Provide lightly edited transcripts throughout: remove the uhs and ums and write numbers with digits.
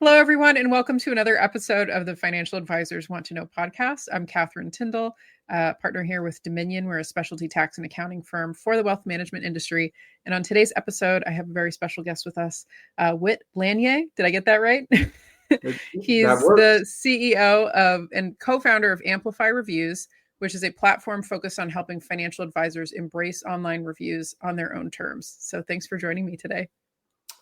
Hello, everyone, and welcome to another episode of the Financial Advisors Want to Know podcast. I'm Catherine Tindall, partner here with Dominion. We're a specialty tax and accounting firm for the wealth management industry. And on today's episode, I have a very special guest with us, Whit Lanier. Did I get that right? He's the CEO of and co-founder of Amplify Reviews, which is a platform focused on helping financial advisors embrace online reviews on their own terms. So thanks for joining me today.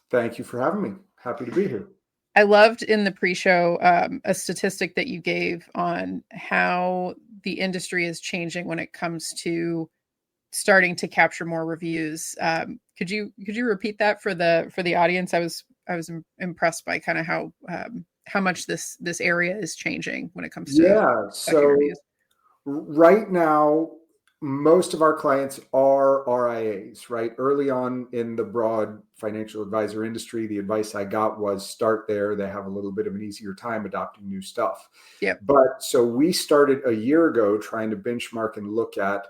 Thank you for having me. Happy to be here. I loved in the pre-show a statistic that you gave on how the industry is changing when it comes to starting to capture more reviews. Could you repeat that for the audience? I was impressed by kind of how much this area is changing when it comes to reviews. Right now, most of our clients are RIAs, right? Early on in the broad financial advisor industry, the advice I got was start there. They have a little bit of an easier time adopting new stuff. Yep. But so we started a year ago trying to benchmark and look at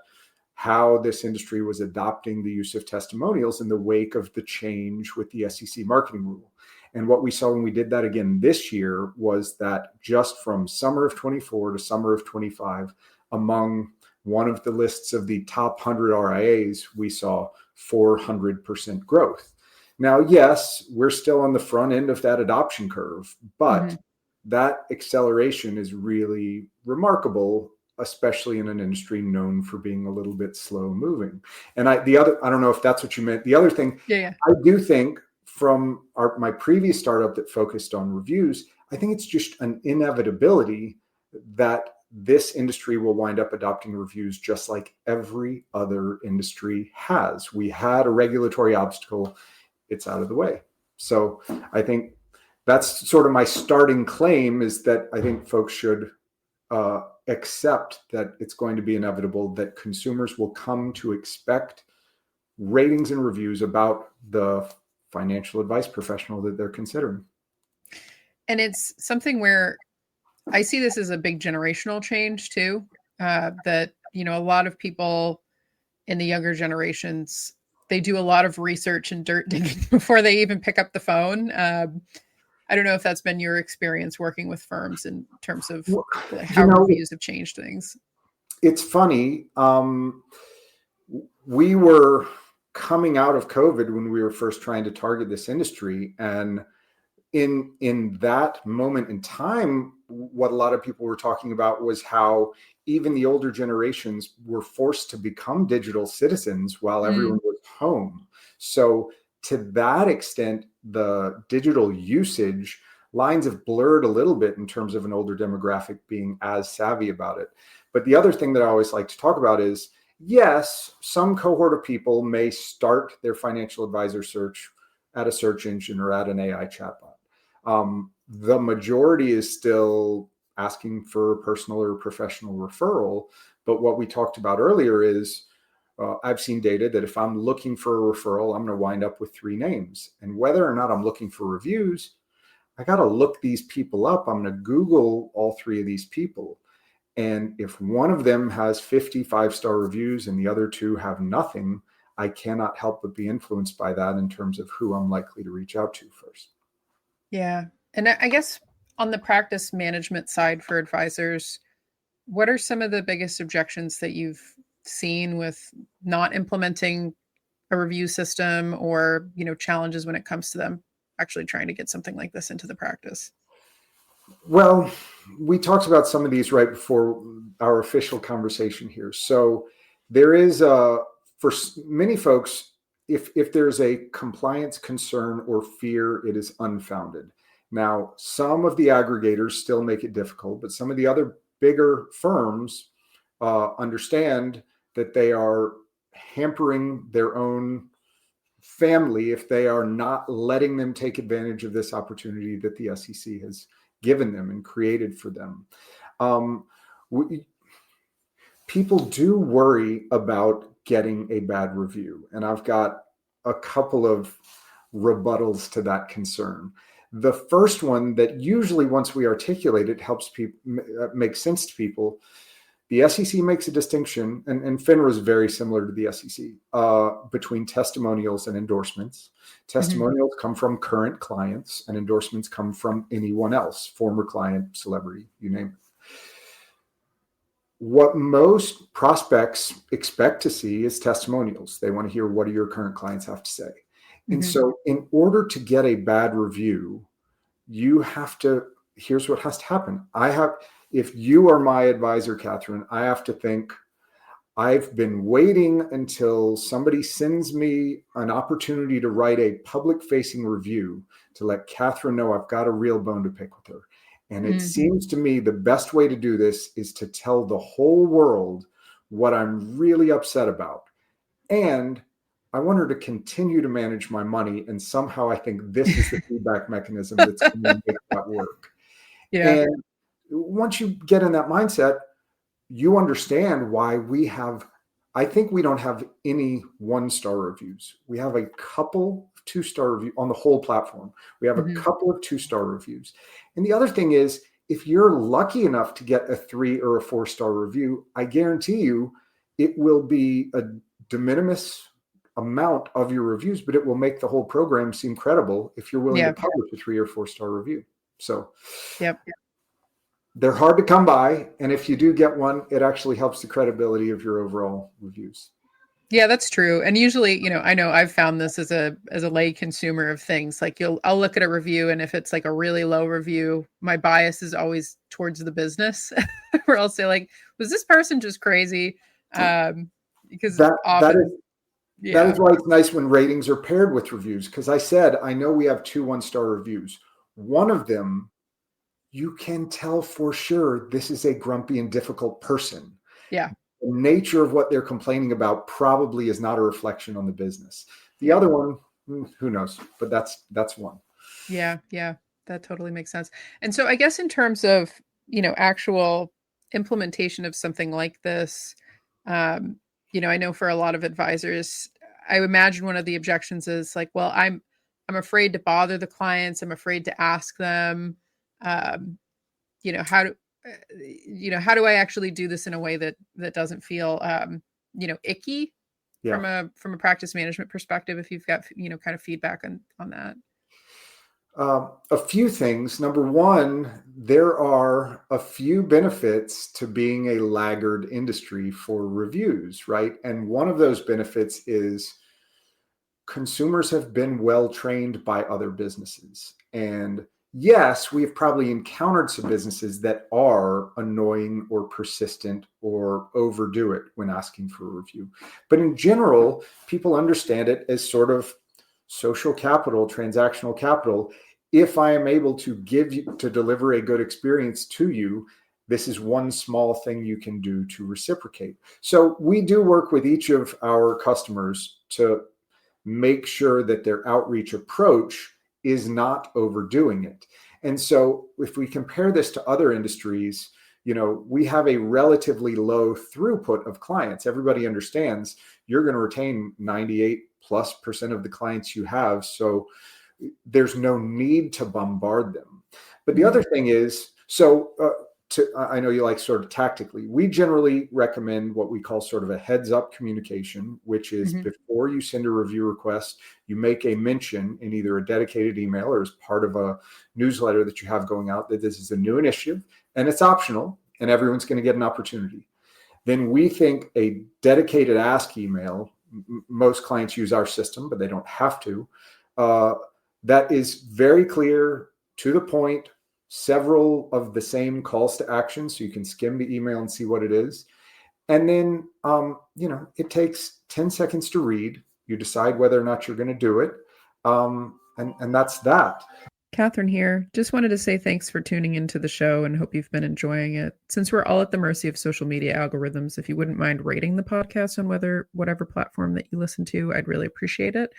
how this industry was adopting the use of testimonials in the wake of the change with the SEC marketing rule. And what we saw when we did that again this year was that just from summer of 24 to summer of 25, among one of the lists of the top 100 RIAs, we saw 400% growth. Now, yes, we're still on the front end of that adoption curve, but that acceleration is really remarkable, especially in an industry known for being a little bit slow moving. And I don't know if that's what you meant. The other thing, I do think from my previous startup that focused on reviews, I think it's just an inevitability that this industry will wind up adopting reviews just like every other industry has. We had a regulatory obstacle. It's out of the way. So I think that's sort of my starting claim, is that I think folks should accept that it's going to be inevitable that consumers will come to expect ratings and reviews about the financial advice professional that they're considering. And it's something where I see this as a big generational change too, that, a lot of people in the younger generations, they do a lot of research and dirt digging before they even pick up the phone. I don't know if that's been your experience working with firms in terms of how reviews have changed things. It's funny. We were coming out of COVID when we were first trying to target this industry, and in that moment in time, what a lot of people were talking about was how even the older generations were forced to become digital citizens while everyone was home. So to that extent, the digital usage lines have blurred a little bit in terms of an older demographic being as savvy about it. But the other thing that I always like to talk about is, yes, some cohort of people may start their financial advisor search at a search engine or at an AI chatbot. The majority is still asking for a personal or professional referral. But what we talked about earlier is I've seen data that if I'm looking for a referral, I'm going to wind up with 3 names. And whether or not I'm looking for reviews, I got to look these people up. I'm going to Google all 3 of these people. And if one of them has 50 5-star reviews and the other 2 have nothing, I cannot help but be influenced by that in terms of who I'm likely to reach out to first. Yeah. And I guess on the practice management side for advisors, what are some of the biggest objections that you've seen with not implementing a review system, or, challenges when it comes to them actually trying to get something like this into the practice? Well, we talked about some of these right before our official conversation here. So there is for many folks, if there's a compliance concern or fear, it is unfounded. Now, some of the aggregators still make it difficult, but some of the other bigger firms understand that they are hampering their own family if they are not letting them take advantage of this opportunity that the SEC has given them and created for them. People do worry about getting a bad review, and I've got a couple of rebuttals to that concern. The first one that usually once we articulate it helps people make sense to people The SEC makes a distinction, and FINRA is very similar to the SEC, between testimonials and endorsements. Testimonials come from current clients, and endorsements come from anyone else, former client, celebrity, you name it. What most prospects expect to see is testimonials. They want to hear, what do your current clients have to say? And so in order to get a bad review, here's what has to happen. If you are my advisor, Catherine, I have to think, I've been waiting until somebody sends me an opportunity to write a public facing review to let Catherine know I've got a real bone to pick with her. And it seems to me the best way to do this is to tell the whole world what I'm really upset about. And I want her to continue to manage my money. And somehow I think this is the feedback mechanism that's going to make that work. Yeah. And once you get in that mindset, you understand why I think we don't have any 1-star reviews. We have a couple of 2-star reviews on the whole platform. We have a couple of 2-star reviews. And the other thing is, if you're lucky enough to get a 3 or a 4-star review, I guarantee you it will be a de minimis amount of your reviews, but it will make the whole program seem credible if you're willing to publish a 3 or 4-star review. So they're hard to come by. And if you do get one, it actually helps the credibility of your overall reviews. Yeah, that's true. And usually, I know I've found this as a lay consumer of things. Like I'll look at a review, and if it's like a really low review, my bias is always towards the business, where I'll say like, was this person just crazy? Because that is why it's nice when ratings are paired with reviews. Because I know we have 2 1-star reviews. One of them, you can tell for sure this is a grumpy and difficult person. Yeah. The nature of what they're complaining about probably is not a reflection on the business. The other one, who knows? But that's one. Yeah, that totally makes sense. And so I guess in terms of, actual implementation of something like this, I know for a lot of advisors, I imagine one of the objections is like, well, I'm afraid to bother the clients. I'm afraid to ask them, how do I actually do this in a way that doesn't feel, icky from a practice management perspective, if you've got, kind of feedback on that? A few things. Number one, there are a few benefits to being a laggard industry for reviews, right? And one of those benefits is consumers have been well trained by other businesses. And yes, we've probably encountered some businesses that are annoying or persistent or overdo it when asking for a review. But in general, people understand it as sort of social capital, transactional capital. If I am able to deliver a good experience to you, this is one small thing you can do to reciprocate. So we do work with each of our customers to make sure that their outreach approach is not overdoing it. And so if we compare this to other industries, we have a relatively low throughput of clients. Everybody understands you're going to retain 98+% of the clients you have. So there's no need to bombard them. But the other thing is, I know you like sort of tactically, we generally recommend what we call sort of a heads up communication, which is before you send a review request, you make a mention in either a dedicated email or as part of a newsletter that you have going out that this is a new initiative and it's optional and everyone's going to get an opportunity. Then we think a dedicated ask email, most clients use our system, but they don't have to, that is very clear, to the point, several of the same calls to action, so you can skim the email and see what it is. And then, it takes 10 seconds to read. You decide whether or not you're going to do it. And that's that. Catherine here. Just wanted to say thanks for tuning into the show and hope you've been enjoying it. Since we're all at the mercy of social media algorithms, if you wouldn't mind rating the podcast on whatever platform that you listen to, I'd really appreciate it.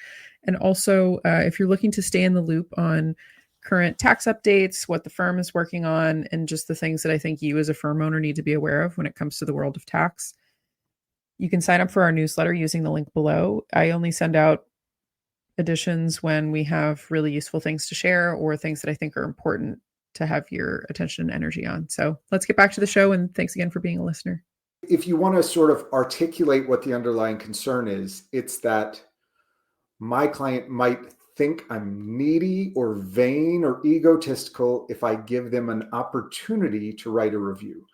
And also, if you're looking to stay in the loop on current tax updates, what the firm is working on, and just the things that I think you as a firm owner need to be aware of when it comes to the world of tax, you can sign up for our newsletter using the link below. I only send out editions when we have really useful things to share or things that I think are important to have your attention and energy on. So let's get back to the show, and thanks again for being a listener. If you want to sort of articulate what the underlying concern is, it's that my client might think I'm needy or vain or egotistical if I give them an opportunity to write a review.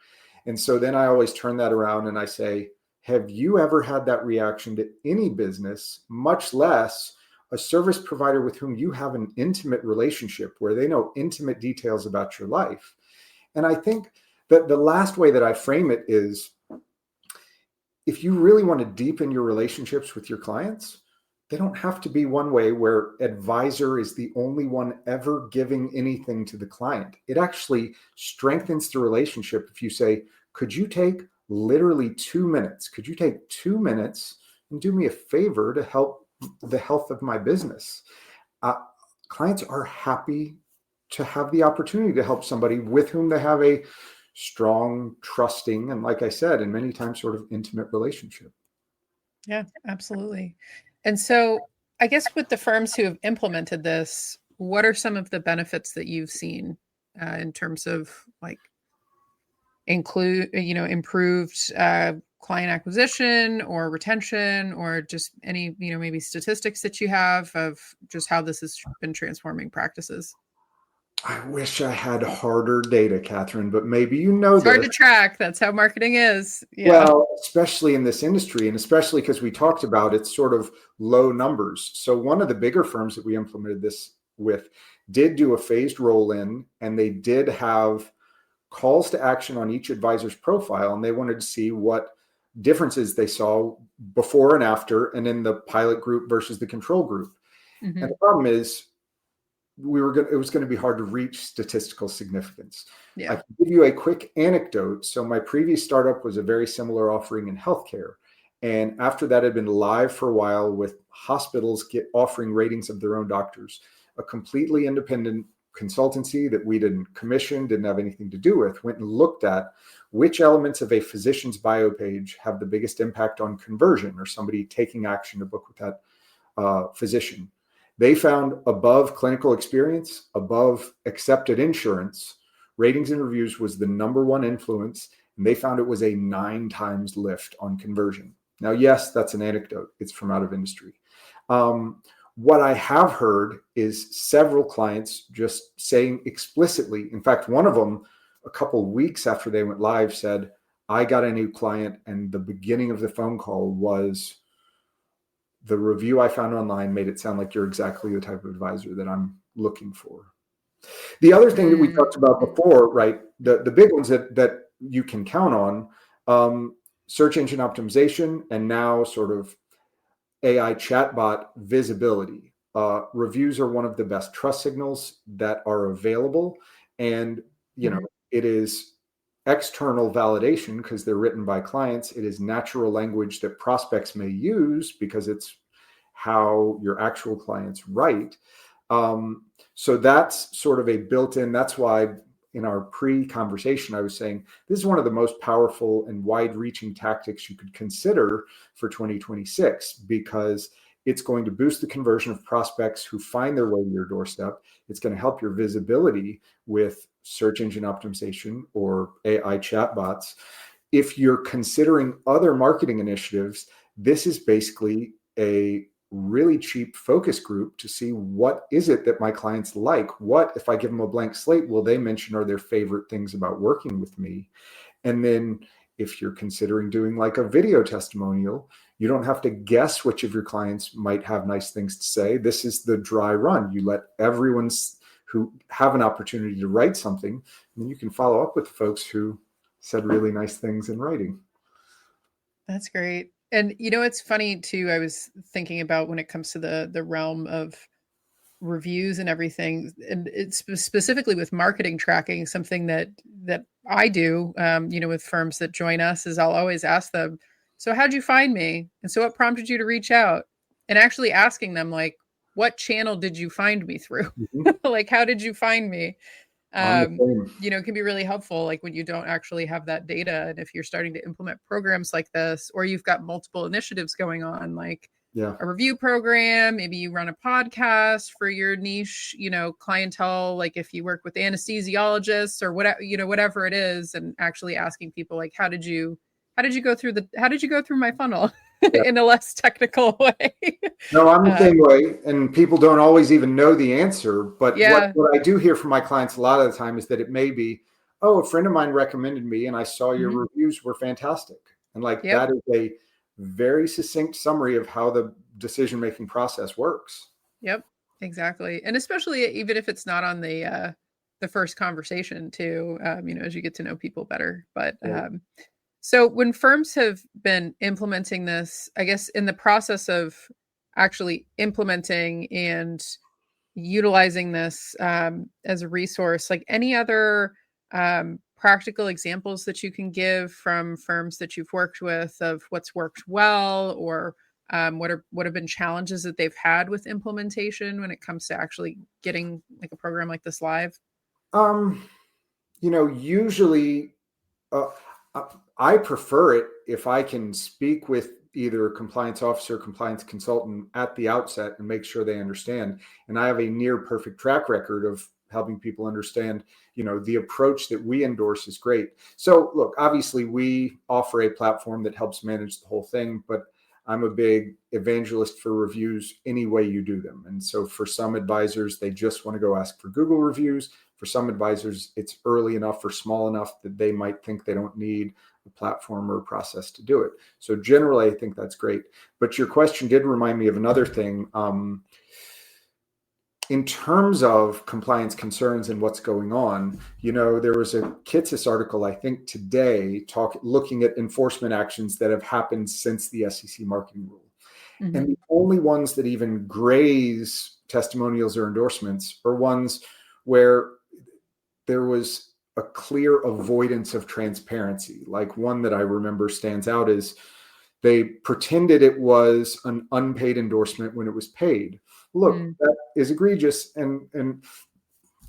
And so then I always turn that around and I say, have you ever had that reaction to any business, much less a service provider with whom you have an intimate relationship where they know intimate details about your life? And I think that the last way that I frame it is, if you really want to deepen your relationships with your clients, they don't have to be one way where advisor is the only one ever giving anything to the client. It actually strengthens the relationship if you say, could you take literally 2 minutes? Could you take 2 minutes and do me a favor to help the health of my business? Clients are happy to have the opportunity to help somebody with whom they have a strong, trusting, and like I said, and many times sort of intimate relationship. Yeah, absolutely. And so I guess with the firms who have implemented this, what are some of the benefits that you've seen in terms of like improved client acquisition or retention, or just any, maybe statistics that you have of just how this has been transforming practices? I wish I had harder data, Catherine, but maybe you know It's hard this. to track. That's how marketing is. Yeah. Well, especially in this industry, and especially because we talked about it's sort of low numbers. So one of the bigger firms that we implemented this with did do a phased roll in, and they did have calls to action on each advisor's profile, and they wanted to see what differences they saw before and after, and in the pilot group versus the control group. Mm-hmm. And the problem is, it was going to be hard to reach statistical significance. Yeah. I can give you a quick anecdote. So my previous startup was a very similar offering in healthcare. And after that had been live for a while with hospitals offering ratings of their own doctors, a completely independent consultancy that we didn't commission, didn't have anything to do with, went and looked at which elements of a physician's bio page have the biggest impact on conversion or somebody taking action to book with that physician. They found above clinical experience, above accepted insurance, ratings and reviews was the number one influence, and they found it was a 9 times lift on conversion. Now, yes, that's an anecdote. It's from out of industry. What I have heard is several clients just saying explicitly, in fact, one of them a couple of weeks after they went live said, I got a new client, and the beginning of the phone call was, the review I found online made it sound like you're exactly the type of advisor that I'm looking for. The other thing that we talked about before, right? The big ones that you can count on, search engine optimization, and now sort of AI chatbot visibility. Reviews are one of the best trust signals that are available. And, it is external validation because they're written by clients. It is natural language that prospects may use because it's how your actual clients write. So that's sort of a built-in, that's why in our pre-conversation, I was saying this is one of the most powerful and wide-reaching tactics you could consider for 2026, because it's going to boost the conversion of prospects who find their way to your doorstep. It's going to help your visibility with search engine optimization or AI chatbots. If you're considering other marketing initiatives, this is basically a really cheap focus group to see what is it that my clients like. What, if I give them a blank slate, will they mention are their favorite things about working with me? And then if you're considering doing like a video testimonial, you don't have to guess which of your clients might have nice things to say. This is the dry run. You let everyone who have an opportunity to write something, and then you can follow up with folks who said really nice things in writing. That's great. And it's funny too. I was thinking about when it comes to the realm of reviews and everything, and it's specifically with marketing tracking, something that I do, with firms that join us, is I'll always ask them, so how'd you find me? And so what prompted you to reach out? And actually asking them, like, what channel did you find me through? Mm-hmm. Like, how did you find me? I'm the same. It can be really helpful, like when you don't actually have that data. And if you're starting to implement programs like this, or you've got multiple initiatives going on, like a review program, maybe you run a podcast for your niche, clientele, like if you work with anesthesiologists or whatever, whatever it is, and actually asking people like, how did you how did you go through my funnel in a less technical way? No, I'm the same way, and people don't always even know the answer. But Yeah. what I do hear from my clients a lot of the time is that it may be, oh, a friend of mine recommended me, and I saw your reviews were fantastic, and like Yep. that is a very succinct summary of how the decision-making process works. Yep. Exactly. And especially even if it's not on the first conversation too, as you get to know people better. But Right. so when firms have been implementing this, I guess in the process of actually implementing and utilizing this as a resource, like any other practical examples that you can give from firms that you've worked with of what's worked well, or what have been challenges that they've had with implementation when it comes to actually getting like a program like this live? Usually, uh, I prefer it if I can speak with either a compliance officer, compliance consultant at the outset and make sure they understand. And I have a near perfect track record of helping people understand, the approach that we endorse is great. So look, obviously we offer a platform that helps manage the whole thing, but I'm a big evangelist for reviews any way you do them. And so for some advisors, they just want to go ask for Google reviews. For some advisors, it's early enough or small enough that they might think they don't need a platform or a process to do it. So generally, I think that's great. But your question did remind me of another thing. In terms of compliance concerns and what's going on, there was a Kitsis article, I think today, looking at enforcement actions that have happened since the SEC marketing rule. Mm-hmm. And the only ones that even graze testimonials or endorsements are ones where there was a clear avoidance of transparency. Like one that I remember stands out is they pretended it was an unpaid endorsement when it was paid. Look, that is egregious. And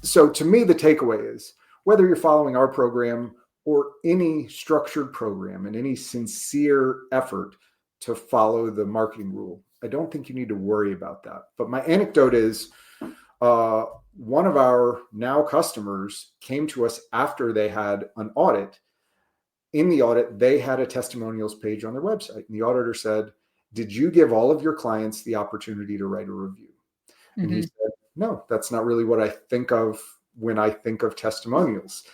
so to me, the takeaway is whether you're following our program or any structured program and any sincere effort to follow the marketing rule, I don't think you need to worry about that. But my anecdote is one of our now customers came to us after they had an audit. In the audit, they had a testimonials page on their website. And the auditor said, "Did you give all of your clients the opportunity to write a review?" And he said, "No, that's not really what I think of when I think of testimonials."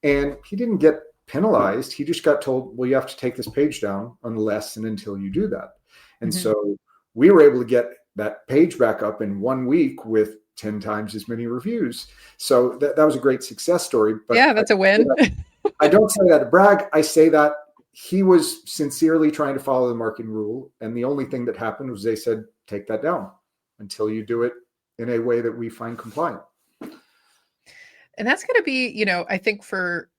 And he didn't get penalized. He just got told, "Well, you have to take this page down unless and until you do that." And so we were able to get that page back up in 1 week with 10 times as many reviews. So that was a great success story. But yeah, that's a win. I don't say that to brag. I say that he was sincerely trying to follow the marketing rule. And the only thing that happened was they said, "Take that down until you do it in a way that we find compliant." And that's going to be, I think for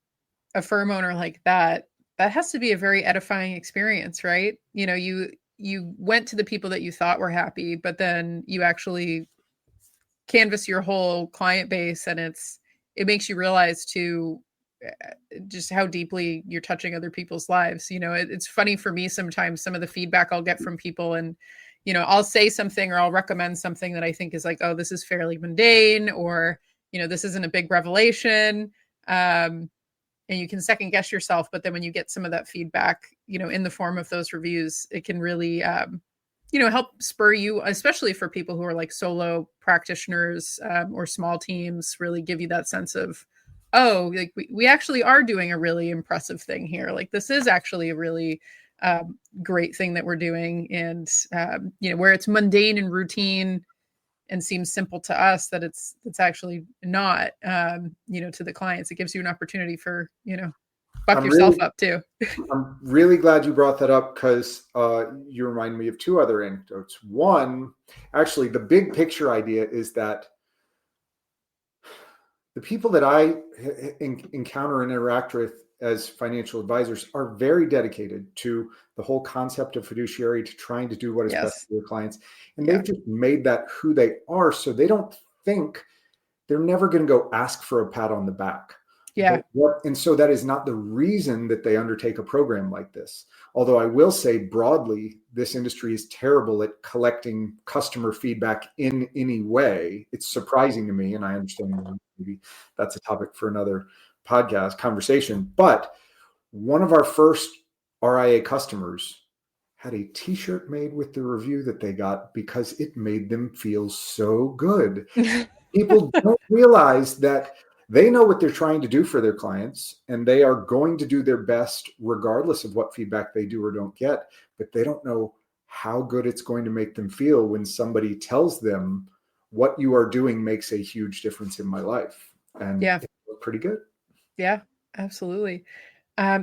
a firm owner like that, that has to be a very edifying experience, right? You went to the people that you thought were happy, but then you actually canvas your whole client base, and it makes you realize too just how deeply you're touching other people's lives. It's funny for me sometimes, some of the feedback I'll get from people, and I'll say something or I'll recommend something that I think is like, oh, this is fairly mundane, or this isn't a big revelation, and you can second guess yourself. But then when you get some of that feedback, in the form of those reviews, it can really help spur you, especially for people who are like solo practitioners, or small teams, really give you that sense of, oh, like we actually are doing a really impressive thing here. Like this is actually a really great thing that we're doing. And, where it's mundane and routine and seems simple to us, that it's actually not, to the clients. It gives you an opportunity for, buck yourself up too. I'm really glad you brought that up, because you remind me of two other anecdotes. One, actually, the big picture idea is that the people that I encounter and interact with as financial advisors are very dedicated to the whole concept of fiduciary, to trying to do what is best for their clients. And they've just made that who they are. So they don't think they're never going to go ask for a pat on the back. Yeah. And so that is not the reason that they undertake a program like this. Although I will say broadly, this industry is terrible at collecting customer feedback in any way. It's surprising to me, and I understand maybe that's a topic for another podcast conversation. But one of our first RIA customers had a t-shirt made with the review that they got because it made them feel so good. People don't realize that they know what they're trying to do for their clients, and they are going to do their best regardless of what feedback they do or don't get, but they don't know how good it's going to make them feel when somebody tells them what you are doing makes a huge difference in my life. And Yeah. it was pretty good. Yeah, absolutely.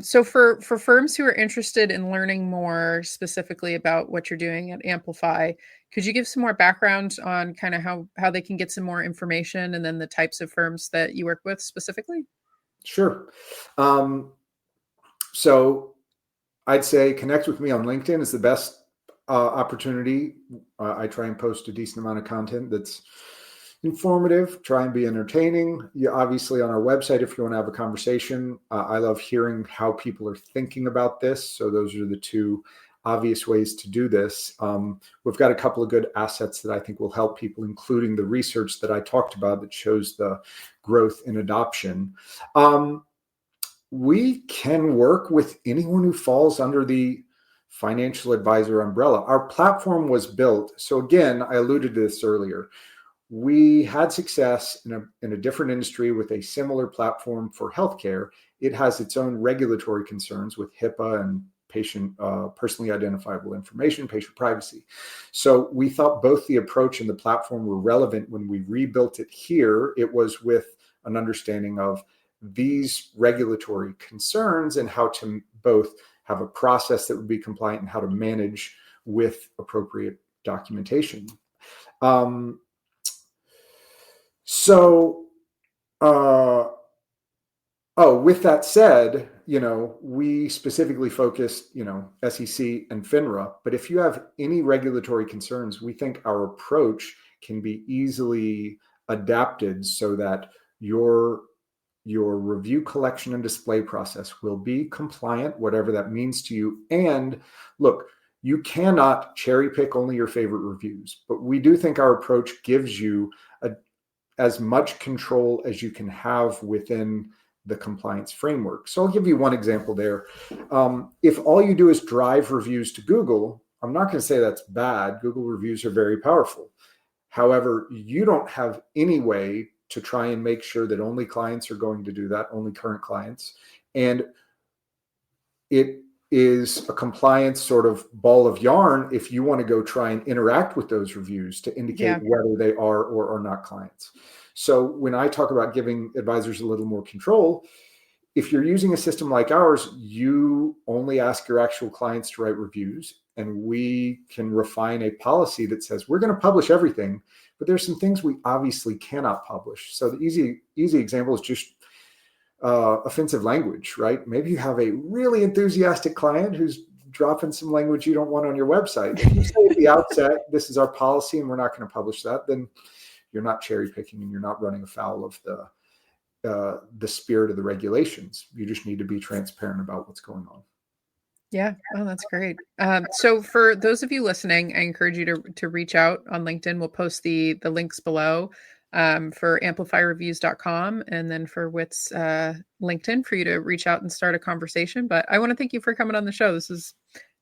So for firms who are interested in learning more specifically about what you're doing at Amplify, could you give some more background on kind of how they can get some more information and then the types of firms that you work with specifically? Sure. So I'd say connect with me on LinkedIn is the best opportunity. I try and post a decent amount of content that's informative, try and be entertaining. You obviously on our website, if you want to have a conversation, I love hearing how people are thinking about this. So those are the two obvious ways to do this. We've got a couple of good assets that I think will help people, including the research that I talked about that shows the growth in adoption. We can work with anyone who falls under the financial advisor umbrella. Our platform was built. So again, I alluded to this earlier. We had success in a different industry with a similar platform for healthcare. It has its own regulatory concerns with HIPAA and patient personally identifiable information, patient privacy. So we thought both the approach and the platform were relevant when we rebuilt it here. It was with an understanding of these regulatory concerns and how to both have a process that would be compliant and how to manage with appropriate documentation. With that said, we specifically focused, SEC and FINRA, but if you have any regulatory concerns, we think our approach can be easily adapted so that your review collection and display process will be compliant, whatever that means to you. And look, you cannot cherry pick only your favorite reviews, but we do think our approach gives you as much control as you can have within the compliance framework. So I'll give you one example there. If all you do is drive reviews to Google, I'm not going to say that's bad. Google reviews are very powerful. However, you don't have any way to try and make sure that only clients are going to do that, only current clients. And it is a compliance sort of ball of yarn if you want to go try and interact with those reviews to indicate whether they are or are not clients. So when I talk about giving advisors a little more control, if you're using a system like ours, you only ask your actual clients to write reviews, and we can refine a policy that says we're going to publish everything, but there's some things we obviously cannot publish. So the easy example is just offensive language, right? Maybe you have a really enthusiastic client who's dropping some language you don't want on your website. If you say at the outset, this is our policy and we're not going to publish that, then you're not cherry picking and you're not running afoul of the spirit of the regulations. You just need to be transparent about what's going on. Yeah. Oh, that's great. So for those of you listening, I encourage you to reach out on LinkedIn. We'll post the links below for amplifyreviews.com and then for Whit's LinkedIn for you to reach out and start a conversation. But I want to thank you for coming on the show. This is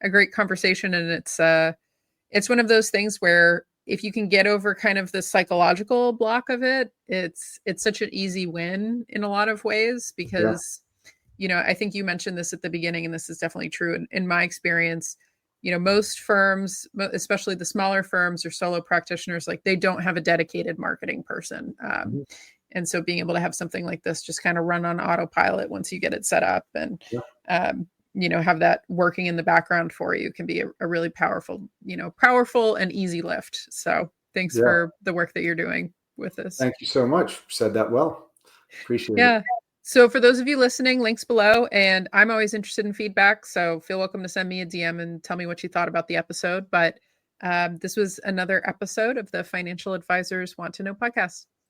a great conversation, and it's one of those things where if you can get over kind of the psychological block of it, it's such an easy win in a lot of ways because I think you mentioned this at the beginning, and this is definitely true in my experience. Most firms, especially the smaller firms or solo practitioners, like they don't have a dedicated marketing person. And so being able to have something like this just kind of run on autopilot once you get it set up and, have that working in the background for you can be a really powerful and easy lift. So thanks for the work that you're doing with this. Thank you so much. Said that well. Appreciate it. So for those of you listening, links below, and I'm always interested in feedback. So feel welcome to send me a DM and tell me what you thought about the episode. But this was another episode of the Financial Advisors Want to Know podcast.